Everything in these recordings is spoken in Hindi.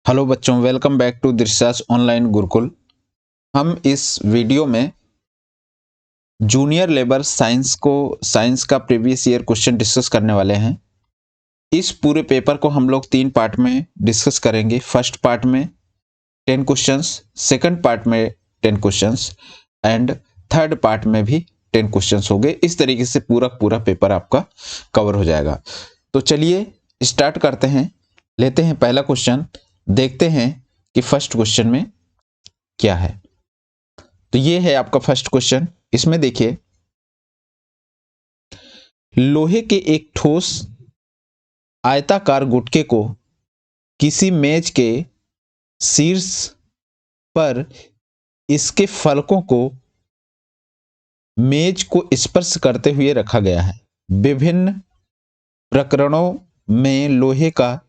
हेलो बच्चों, वेलकम बैक टू दिरसास ऑनलाइन गुरुकुल। हम इस वीडियो में जूनियर लेबर साइंस का प्रीवियस ईयर क्वेश्चन डिस्कस करने वाले हैं। इस पूरे पेपर को हम लोग 3 पार्ट में डिस्कस करेंगे। फर्स्ट पार्ट में 10 क्वेश्चंस, सेकंड पार्ट में 10 क्वेश्चंस एंड थर्ड पार्ट में भी 10 क्वेश्चंस होंगे। इस तरीके से पूरा पेपर आपका कवर हो जाएगा। तो चलिए स्टार्ट करते हैं, लेते हैं पहला क्वेश्चन, देखते हैं कि फर्स्ट क्वेश्चन में क्या है। तो ये है आपका फर्स्ट क्वेश्चन। इसमें देखिए, लोहे के एक ठोस आयताकार गुटके को किसी मेज के शीर्ष पर इसके फलकों को मेज को स्पर्श करते हुए रखा गया है। विभिन्न प्रकरणों में लोहे का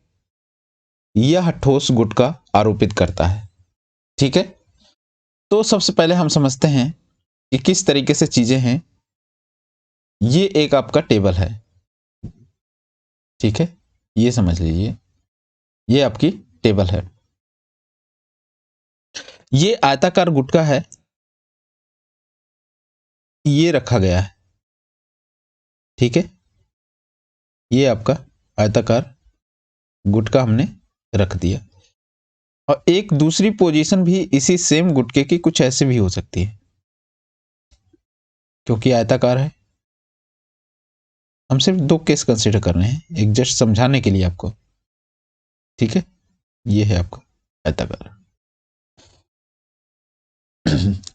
यह ठोस गुटका आरोपित करता है। ठीक है, तो सबसे पहले हम समझते हैं कि किस तरीके से चीजें हैं। ये एक आपका टेबल है, ठीक है, ये समझ लीजिए, ये आपकी टेबल है। ये आयताकार गुटका है, ये रखा गया है। ठीक है, ये आपका आयताकार गुटका हमने रख दिया। और एक दूसरी पोजीशन भी इसी सेम गुटके की कुछ ऐसे भी हो सकती है, क्योंकि आयताकार है। हम सिर्फ 2 केस कंसीडर कर रहे हैं, एक जस्ट समझाने के लिए आपको। ठीक है, ये है आपका आयताकार।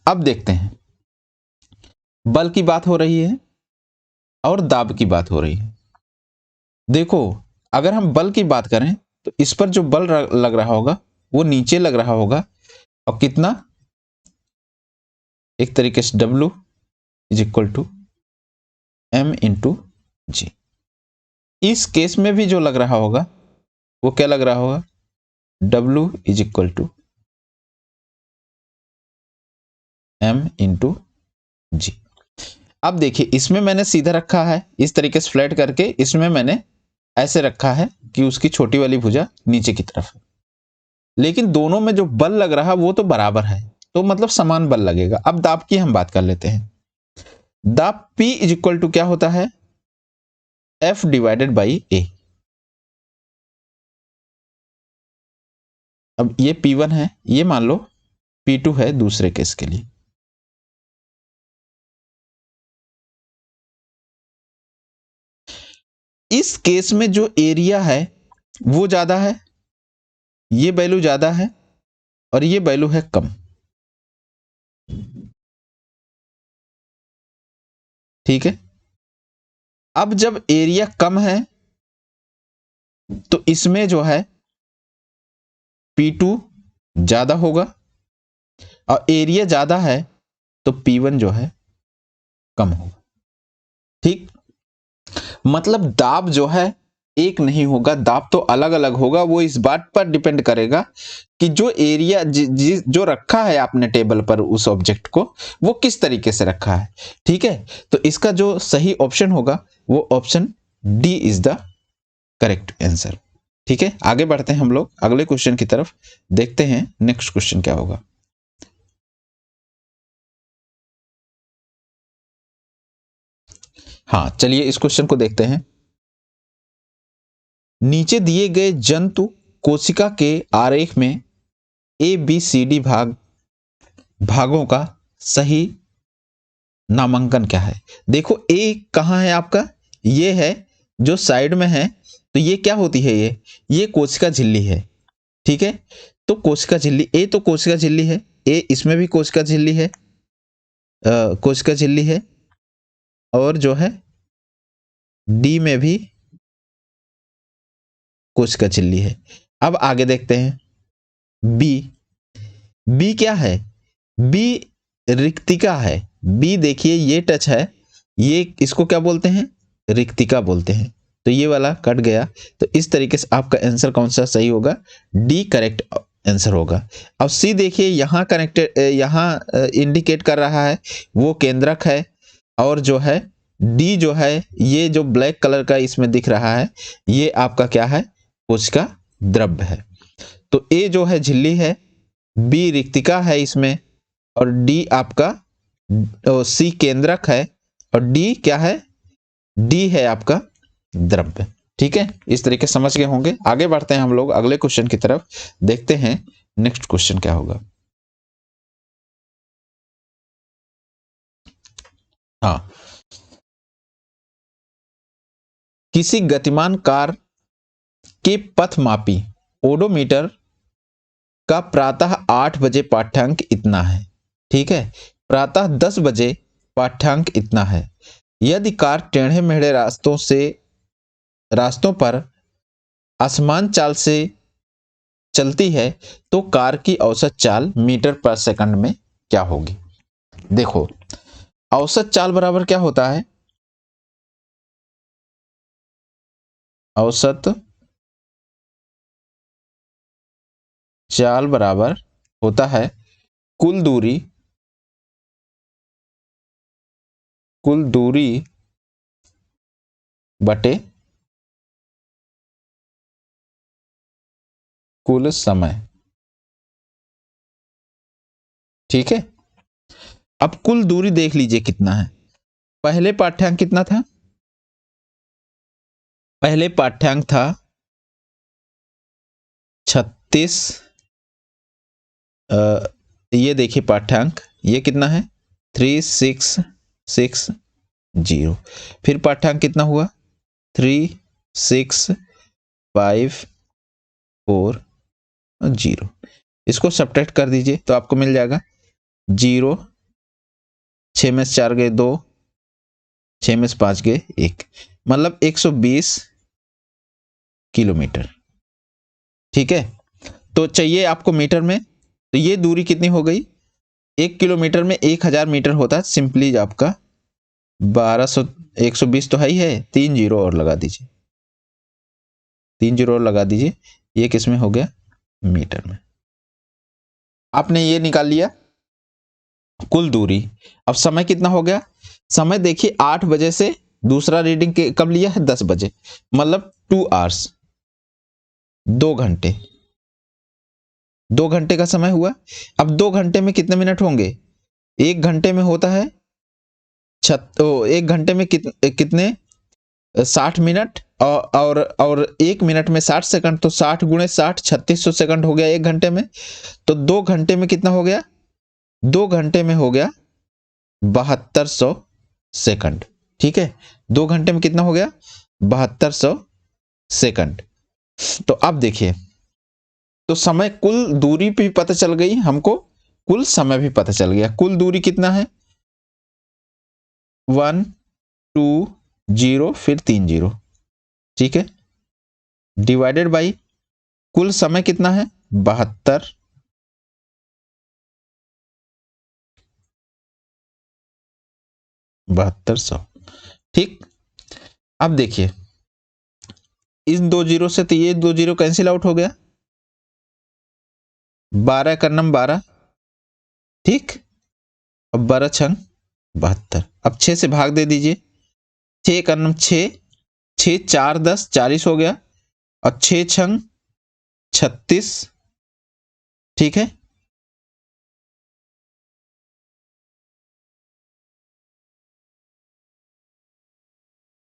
अब देखते हैं, बल की बात हो रही है और दाब की बात हो रही है। देखो, अगर हम बल की बात करें तो इस पर जो बल लग रहा होगा वो नीचे लग रहा होगा, और कितना, एक तरीके से W is equal to M into g. इस केस में भी जो लग रहा होगा वो क्या लग रहा होगा, W is equal to M into g. अब देखिए, इसमें मैंने सीधा रखा है इस तरीके से फ्लैट करके, इसमें मैंने ऐसे रखा है कि उसकी छोटी वाली भुजा नीचे की तरफ है। लेकिन दोनों में जो बल लग रहा वो तो बराबर है, तो मतलब समान बल लगेगा। अब दाब की हम बात कर लेते हैं। दाब P इज इक्वल टू क्या होता है, F डिवाइडेड बाई A। अब ये P1 है, ये मान लो P2 है दूसरे केस के लिए। इस केस में जो एरिया है वो ज्यादा है, ये वैल्यू ज्यादा है और ये वैल्यू है कम। ठीक है, अब जब एरिया कम है तो इसमें जो है P2 ज्यादा होगा, और एरिया ज्यादा है तो P1 जो है कम होगा। ठीक, मतलब दाब जो है एक नहीं होगा, दाब तो अलग अलग होगा। वो इस बात पर डिपेंड करेगा कि जो एरिया जो रखा है आपने टेबल पर उस ऑब्जेक्ट को, वो किस तरीके से रखा है। ठीक है, तो इसका जो सही ऑप्शन होगा वो option D is the correct answer. ठीक है, आगे बढ़ते हैं हम लोग अगले क्वेश्चन की तरफ, देखते हैं नेक्स्ट क्वेश्चन क्या होगा। हाँ, चलिए इस क्वेश्चन को देखते हैं। नीचे दिए गए जंतु कोशिका के आरेख में ABCD भागों का सही नामांकन क्या है। देखो, A कहाँ है आपका, ये है जो साइड में है, तो ये क्या होती है, ये कोशिका झिल्ली है। ठीक है, तो कोशिका झिल्ली A तो कोशिका झिल्ली है, A इसमें भी कोशिका झिल्ली है, कोशिका झिल्ली है, और जो है D में भी कोशिका झिल्ली है। अब आगे देखते हैं B क्या है, B रिक्तिका है। B देखिए, ये टच है, ये इसको क्या बोलते हैं, रिक्तिका बोलते हैं। तो ये वाला कट गया, तो इस तरीके से आपका आंसर कौन सा सही होगा, डी करेक्ट आंसर होगा। अब सी देखिए, यहाँ कनेक्टेड, यहाँ इंडिकेट कर रहा है वो केंद्रक है, और जो है डी जो है, ये जो ब्लैक कलर का इसमें दिख रहा है, ये आपका क्या है, कोशिका द्रव्य है। तो ए जो है झिल्ली है, बी रिक्तिका है इसमें, और डी आपका सी केंद्रक है, और डी क्या है, डी है आपका द्रव्य। ठीक है, इस तरीके समझ गए होंगे। आगे बढ़ते हैं हम लोग अगले क्वेश्चन की तरफ, देखते हैं नेक्स्ट क्वेश्चन क्या होगा। हाँ, किसी गतिमान कार के पथमापी ओडोमीटर का प्रातः 8 बजे पाठ्यांक इतना है। ठीक है, प्रातः 10 बजे पाठ्यांक इतना है। यदि कार टेढ़े मेढ़े रास्तों पर असमान चाल से चलती है तो कार की औसत चाल मीटर पर सेकंड में क्या होगी। देखो, औसत चाल बराबर क्या होता है, औसत चाल बराबर होता है कुल दूरी बटे कुल समय। ठीक है, अब कुल दूरी देख लीजिए कितना है। पहले पाठ्यांक कितना था, पहले पाठ्यांक था 36। ये देखिए पाठ्यांक, ये कितना है 3660। फिर पाठ्यांक कितना हुआ 3654। इसको सब्ट्रैक्ट कर दीजिए तो आपको मिल जाएगा 0, 6 में से 4 गए 2, 6 में से 5 गए 1, मतलब 120 किलोमीटर। ठीक है, तो चाहिए आपको मीटर में, तो ये दूरी कितनी हो गई, 1 किलोमीटर में 1000 मीटर होता है। सिंपली आपका 1200, 120 तो है ही है, 3 जीरो और लगा दीजिए, 3 जीरो और लगा दीजिए, ये किस में हो गया, मीटर में। आपने ये निकाल लिया कुल दूरी। अब समय कितना हो गया, समय देखिए 8 बजे से दूसरा रीडिंग कब लिया है 10 बजे, मतलब 2 आवर्स, 2 घंटे, 2 घंटे का समय हुआ। अब 2 घंटे में कितने मिनट होंगे, 1 घंटे में होता है 1 घंटे में कितने 60 मिनट, और 1 मिनट में 60 सेकंड, तो 60 गुणे 60 3600 सेकंड हो गया 1 घंटे में। तो 2 घंटे में कितना हो गया, 2 घंटे में हो गया 7200 सेकंड। ठीक है, 2 घंटे में कितना हो गया 7200 सेकंड। तो अब देखिए, तो समय कुल दूरी भी पता चल गई हमको, कुल समय भी पता चल गया। कुल दूरी कितना है 1 2 0 फिर 3 जीरो। ठीक है, डिवाइडेड बाई कुल समय कितना है 7200। ठीक, अब देखिए इस 2 जीरो से तो ये 2 जीरो कैंसिल आउट हो गया, 12 का नम 12। ठीक, अब 12 छंग 72, अब 6 से भाग दे दीजिए, 6 का नम 6, 6 4 10 40 हो गया, और 6 छंग 36। ठीक है,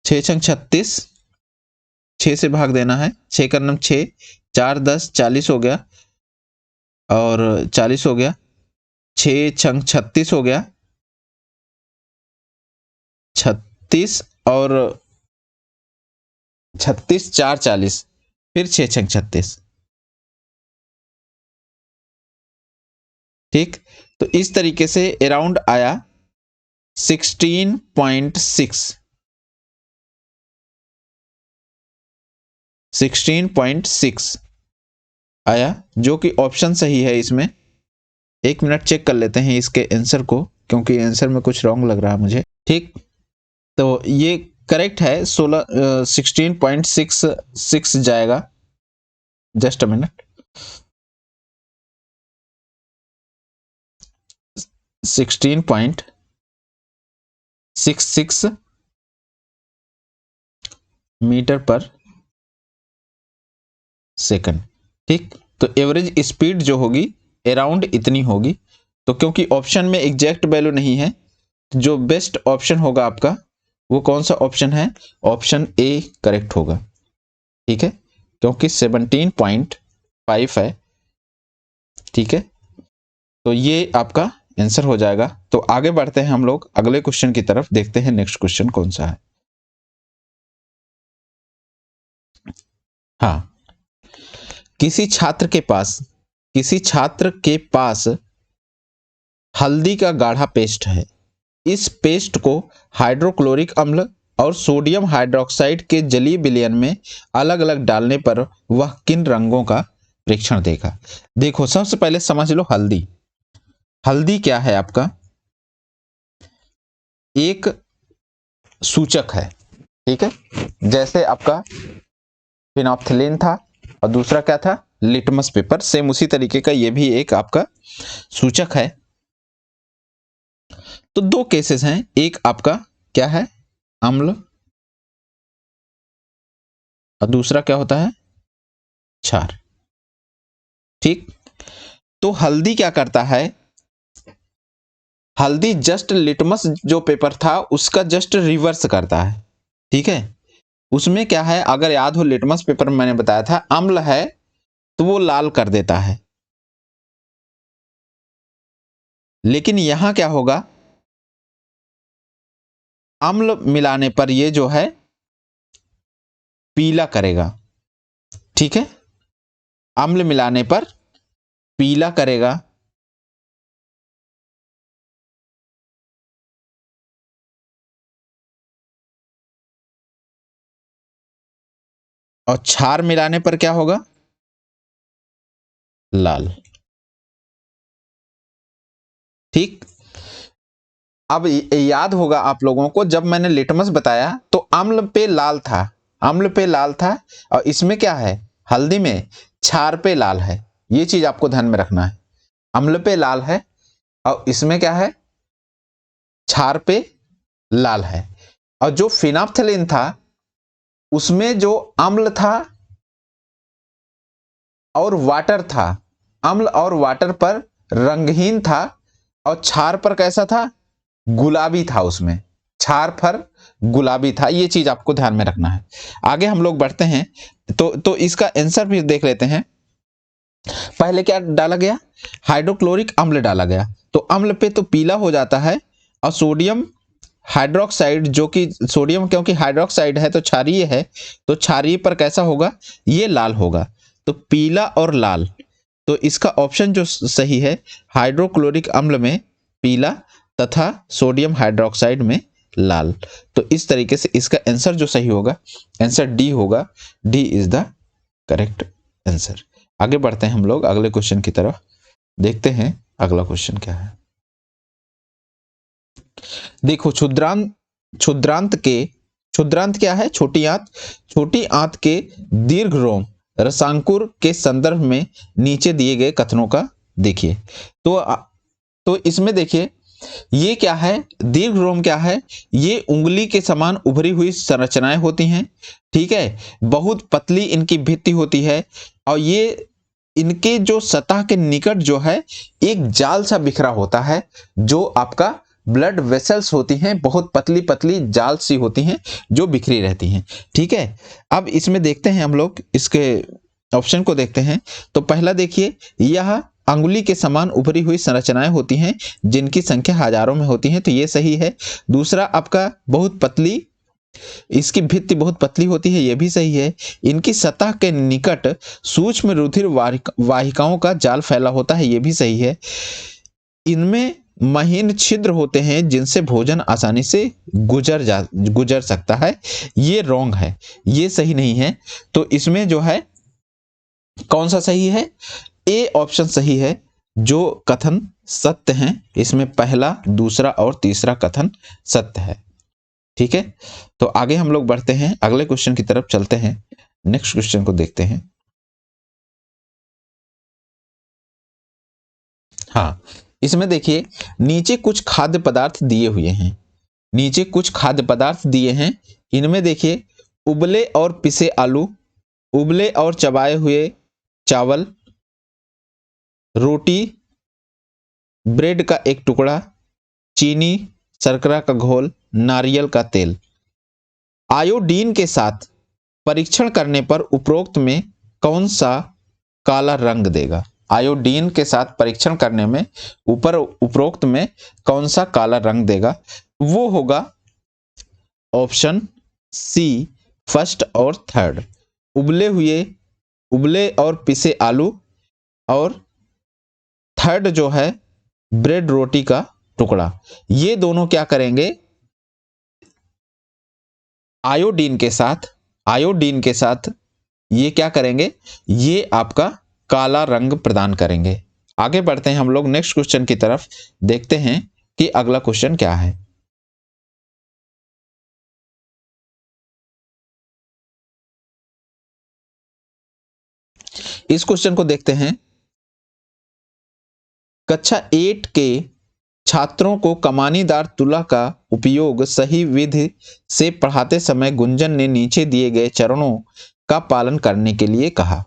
6 छंग 36, 6 से भाग देना है, 6 का नम 6, 4 10 40 हो गया, और 40 हो गया, 6 छंग 36 हो गया, 36 और 36 4 40, फिर 6 छंग 36। ठीक, तो इस तरीके से अराउंड आया 16.6, 16.6 आया, जो कि ऑप्शन सही है इसमें। 1 मिनट चेक कर लेते हैं इसके आंसर को, क्योंकि आंसर में कुछ रॉन्ग लग रहा है मुझे। ठीक, तो ये करेक्ट है, 16.66 जाएगा। जस्ट अ मिनट, 16.66 मीटर पर सेकंड। ठीक, तो एवरेज स्पीड जो होगी अराउंड इतनी होगी। तो क्योंकि ऑप्शन में एग्जैक्ट वैल्यू नहीं है, तो जो बेस्ट ऑप्शन होगा आपका वो कौन सा ऑप्शन है? ऑप्शन ए करेक्ट होगा। ठीक है, क्योंकि 17.5 है। ठीक है, तो ये आपका आंसर हो जाएगा। तो आगे बढ़ते हैं हम लोग अगले क्वेश्चन की तरफ, देखते हैं नेक्स्ट क्वेश्चन कौन सा है। हाँ, किसी छात्र के पास हल्दी का गाढ़ा पेस्ट है। इस पेस्ट को हाइड्रोक्लोरिक अम्ल और सोडियम हाइड्रोक्साइड के जलीय विलयन में अलग अलग डालने पर वह किन रंगों का परीक्षण देगा? देखो, सबसे पहले समझ लो हल्दी। हल्दी क्या है? आपका एक सूचक है। ठीक है, जैसे आपका फिनोप्थिलीन था और दूसरा क्या था? Litmus paper. सेम उसी तरीके का ये भी एक आपका सूचक है। तो दो केसेस हैं, एक आपका क्या है? अम्ल, और दूसरा क्या होता है? क्षार। ठीक, तो हल्दी क्या करता है? हल्दी जस्ट लिटमस जो पेपर था उसका जस्ट रिवर्स करता है। ठीक है, उसमें क्या है, अगर याद हो लिटमस पेपर में मैंने बताया था अम्ल है तो वो लाल कर देता है, लेकिन यहां क्या होगा? अम्ल मिलाने पर ये जो है पीला करेगा। ठीक है, अम्ल मिलाने पर पीला करेगा। और क्षार मिलाने पर क्या होगा? लाल। ठीक, अब याद होगा आप लोगों को, जब मैंने लिटमस बताया तो अम्ल पे लाल था, अम्ल पे लाल था, और इसमें क्या है? हल्दी में क्षार पे लाल है। ये चीज आपको ध्यान में रखना है। अम्ल पे लाल है और इसमें क्या है? क्षार पे लाल है। और जो फिनोप्थिलीन था उसमें जो अम्ल था और वाटर था, अम्ल और वाटर पर रंगहीन था, और क्षार पर कैसा था? गुलाबी था। उसमें क्षार पर गुलाबी था। ये चीज आपको ध्यान में रखना है। आगे हम लोग बढ़ते हैं, तो इसका आंसर भी देख लेते हैं। पहले क्या डाला गया? हाइड्रोक्लोरिक अम्ल डाला गया, तो अम्ल पे तो पीला हो जाता है, और सोडियम हाइड्रोक्साइड, जो कि सोडियम क्योंकि हाइड्रोक्साइड है तो क्षारीय है, तो क्षारीय पर कैसा होगा? ये लाल होगा। तो पीला और लाल, तो इसका ऑप्शन जो सही है, हाइड्रोक्लोरिक अम्ल में पीला तथा सोडियम हाइड्रोक्साइड में लाल। तो इस तरीके से इसका आंसर जो सही होगा, आंसर डी होगा। D is the correct answer. आगे बढ़ते हैं हम लोग अगले क्वेश्चन की तरफ, देखते हैं अगला क्वेश्चन क्या है। देखो, क्षुद्रांत क्या है? छोटी आंत। छोटी आंत के दीर्घ रोम रसांकुर के संदर्भ में नीचे दिए गए कथनों का देखिए। तो इसमें देखिए, ये क्या है? दीर्घ रोम क्या है? ये उंगली के समान उभरी हुई संरचनाएं होती हैं। ठीक है, बहुत पतली इनकी भित्ति होती है, और ये इनके जो सतह के निकट जो है एक जाल सा बिखरा होता है, जो आपका ब्लड वेसल्स होती हैं, बहुत पतली पतली जाल सी होती हैं जो बिखरी रहती हैं। ठीक है, अब इसमें देखते हैं हम लोग, इसके ऑप्शन को देखते हैं। तो पहला देखिए, यह अंगुली के समान उभरी हुई संरचनाएं होती हैं जिनकी संख्या हजारों में होती है, तो ये सही है। दूसरा आपका बहुत पतली, इसकी भित्ति बहुत पतली होती है, यह भी सही है। इनकी सतह के निकट सूक्ष्म रुधिर वाहिकाओं का जाल फैला होता है, यह भी सही है। इनमें महीन छिद्र होते हैं जिनसे भोजन आसानी से गुजर सकता है, ये रॉन्ग है, ये सही नहीं है। तो इसमें जो है कौन सा सही है? ए ऑप्शन सही है। जो कथन सत्य हैं, इसमें पहला, दूसरा और तीसरा कथन सत्य है। ठीक है, तो आगे हम लोग बढ़ते हैं, अगले क्वेश्चन की तरफ चलते हैं, नेक्स्ट क्वेश्चन को देखते हैं। हाँ, इसमें देखिए, नीचे कुछ खाद्य पदार्थ दिए हुए हैं, नीचे कुछ खाद्य पदार्थ दिए हैं। इनमें देखिए, उबले और पिसे आलू, उबले और चबाए हुए चावल, रोटी, ब्रेड का एक टुकड़ा, चीनी, शर्करा का घोल, नारियल का तेल। आयोडीन के साथ परीक्षण करने पर उपरोक्त में कौन सा काला रंग देगा? आयोडीन के साथ परीक्षण करने में उपरोक्त में कौन सा काला रंग देगा? वो होगा ऑप्शन सी, फर्स्ट और थर्ड। उबले और पिसे आलू, और थर्ड जो है ब्रेड रोटी का टुकड़ा। ये दोनों क्या करेंगे? आयोडीन के साथ ये क्या करेंगे? ये आपका काला रंग प्रदान करेंगे। आगे बढ़ते हैं हम लोग नेक्स्ट क्वेश्चन की तरफ, देखते हैं कि अगला क्वेश्चन क्या है। इस क्वेश्चन को देखते हैं। कक्षा 8 के छात्रों को कमानीदार तुला का उपयोग सही विधि से पढ़ाते समय गुंजन ने नीचे दिए गए चरणों का पालन करने के लिए कहा।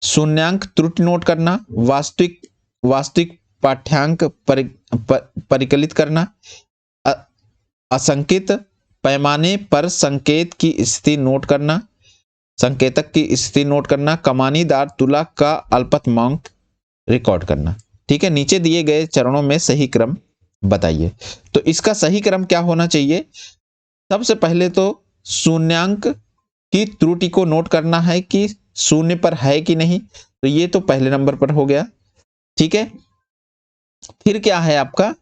शून्यांक त्रुटि नोट करना, वास्तविक पाठ्यांक परिकलित करना, असंकित पैमाने पर संकेतक की स्थिति नोट करना, कमानीदार तुला का अल्पतमांक रिकॉर्ड करना। ठीक है, नीचे दिए गए चरणों में सही क्रम बताइए। तो इसका सही क्रम क्या होना चाहिए? सबसे पहले तो शून्यांक की त्रुटि को नोट करना है कि शून्य पर है कि नहीं, तो ये तो पहले नंबर पर हो गया। ठीक है, फिर क्या है आपका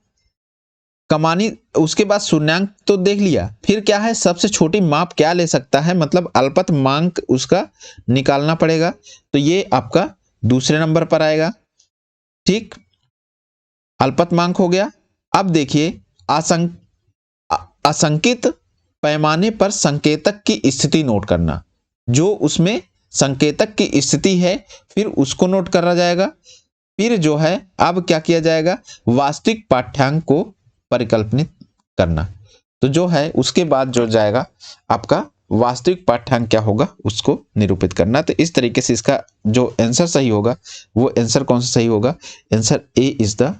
उसके बाद शून्यांक तो देख लिया, फिर क्या है सबसे छोटी माप क्या ले सकता है, मतलब अल्पतमांक उसका निकालना पड़ेगा, तो ये आपका दूसरे नंबर पर आएगा। ठीक, अल्पतमांक हो गया। अब देखिए असंकित पैमाने पर संकेतक की स्थिति नोट करना, जो उसमें संकेतक की स्थिति है फिर उसको नोट करा जाएगा। फिर जो है अब क्या किया जाएगा, वास्तविक पाठ्यांक को परिकल्पनित करना। तो जो है उसके बाद जो जाएगा आपका वास्तविक पाठ्यांक क्या होगा उसको निरूपित करना। तो इस तरीके से इसका जो आंसर सही होगा वो आंसर कौन सा सही होगा? Answer A is the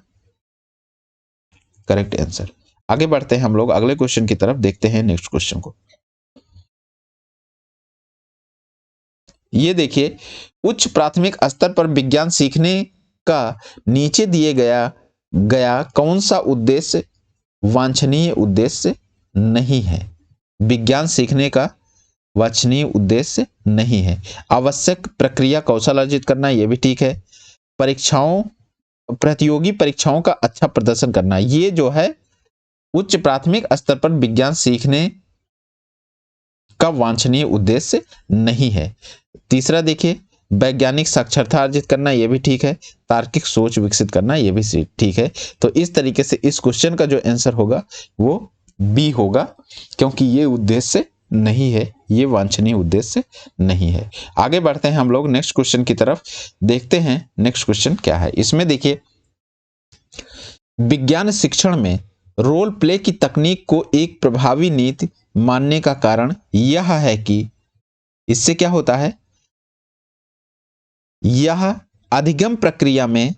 correct answer. आगे बढ़ते हैं हम लोग अगले क्वेश्चन की तरफ, देखते हैं नेक्स्ट क्वेश्चन को। ये देखिए, उच्च प्राथमिक स्तर पर विज्ञान सीखने का नीचे दिए गया कौन सा उद्देश्य वांछनीय उद्देश्य नहीं है? विज्ञान सीखने का वांछनीय उद्देश्य नहीं है। आवश्यक प्रक्रिया कौशल अर्जित करना, यह भी ठीक है। प्रतियोगी परीक्षाओं का अच्छा प्रदर्शन करना, ये जो है उच्च प्राथमिक स्तर पर विज्ञान सीखने का वांछनीय उद्देश्य नहीं है। तीसरा देखिए, वैज्ञानिक साक्षरता अर्जित करना, यह भी ठीक है। तार्किक सोच विकसित करना, यह भी ठीक है। तो इस तरीके से इस क्वेश्चन का जो आंसर होगा वो बी होगा, क्योंकि ये उद्देश्य नहीं है, ये वांछनीय उद्देश्य नहीं है। आगे बढ़ते हैं हम लोग नेक्स्ट क्वेश्चन की तरफ, देखते हैं नेक्स्ट क्वेश्चन क्या है। इसमें देखिए, विज्ञान शिक्षण में रोल प्ले की तकनीक को एक प्रभावी नीति मानने का कारण यह है कि इससे क्या होता है, यह अधिगम प्रक्रिया में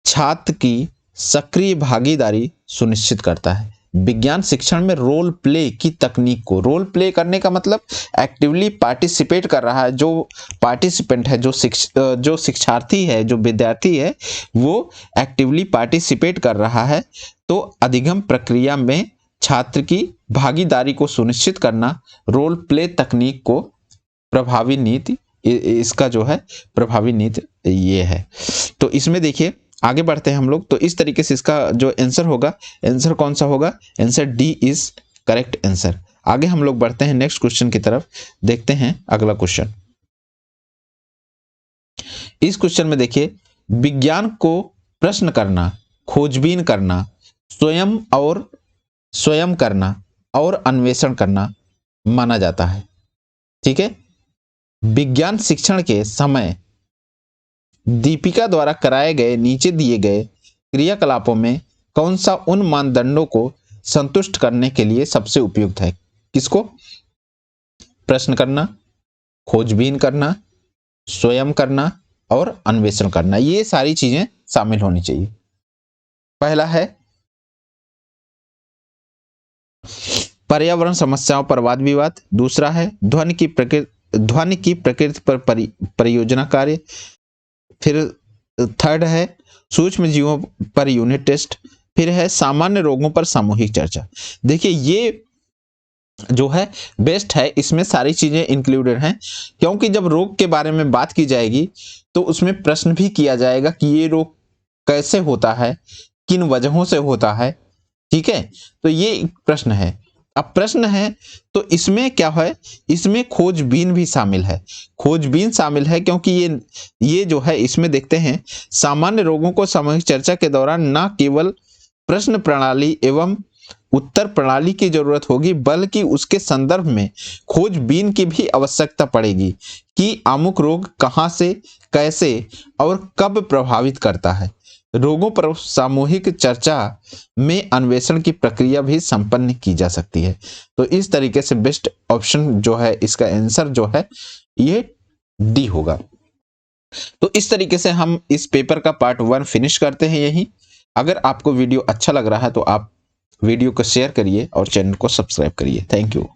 छात्र की सक्रिय भागीदारी सुनिश्चित करता है। विज्ञान शिक्षण में रोल प्ले की तकनीक को, रोल प्ले करने का मतलब एक्टिवली पार्टिसिपेट कर रहा है, जो पार्टिसिपेंट है, जो शिक्षार्थी है, जो विद्यार्थी है, वो एक्टिवली पार्टिसिपेट कर रहा है। तो अधिगम प्रक्रिया में छात्र की भागीदारी को सुनिश्चित करना रोल प्ले तकनीक को प्रभावी नीति, इसका जो है प्रभावी नीति ये है। तो इसमें देखिए आगे बढ़ते हैं हम लोग। तो इस तरीके से इसका जो आंसर होगा, आंसर कौन सा होगा? Answer D is correct answer. आगे हम लोग बढ़ते हैं नेक्स्ट क्वेश्चन की तरफ, देखते हैं अगला क्वेश्चन। इस क्वेश्चन में देखिए, विज्ञान को प्रश्न करना, खोजबीन करना, स्वयं करना और अन्वेषण करना माना जाता है। ठीक है, विज्ञान शिक्षण के समय दीपिका द्वारा कराए गए नीचे दिए गए क्रियाकलापों में कौन सा उन मानदंडों को संतुष्ट करने के लिए सबसे उपयुक्त है? किसको? प्रश्न करना, खोजबीन करना, स्वयं करना और अन्वेषण करना, ये सारी चीजें शामिल होनी चाहिए। पहला है पर्यावरण समस्याओं पर वाद विवाद, दूसरा है ध्वनि की प्रकृति पर परियोजना कार्य, फिर थर्ड है सूक्ष्म जीवों पर यूनिट टेस्ट, फिर है सामान्य रोगों पर सामूहिक चर्चा। देखिए ये जो है बेस्ट है, इसमें सारी चीजें इंक्लूडेड हैं, क्योंकि जब रोग के बारे में बात की जाएगी तो उसमें प्रश्न भी किया जाएगा कि ये रोग कैसे होता है, किन वजहों से होता है, ठीक है। तो ये एक प्रश्न है। अब प्रश्न है तो इसमें क्या है, इसमें खोजबीन भी शामिल है। खोजबीन शामिल है क्योंकि ये जो है इसमें देखते हैं सामान्य रोगों को सामूहिक चर्चा के दौरान न केवल प्रश्न प्रणाली एवं उत्तर प्रणाली की जरूरत होगी, बल्कि उसके संदर्भ में खोजबीन की भी आवश्यकता पड़ेगी कि अमुक रोग कहाँ से, कैसे और कब प्रभावित करता है। रोगों पर सामूहिक चर्चा में अन्वेषण की प्रक्रिया भी संपन्न की जा सकती है। तो इस तरीके से बेस्ट ऑप्शन जो है, इसका आंसर जो है ये डी होगा। तो इस तरीके से हम इस पेपर का पार्ट 1 फिनिश करते हैं यहीं। अगर आपको वीडियो अच्छा लग रहा है तो आप वीडियो को शेयर करिए और चैनल को सब्सक्राइब करिए। Thank you.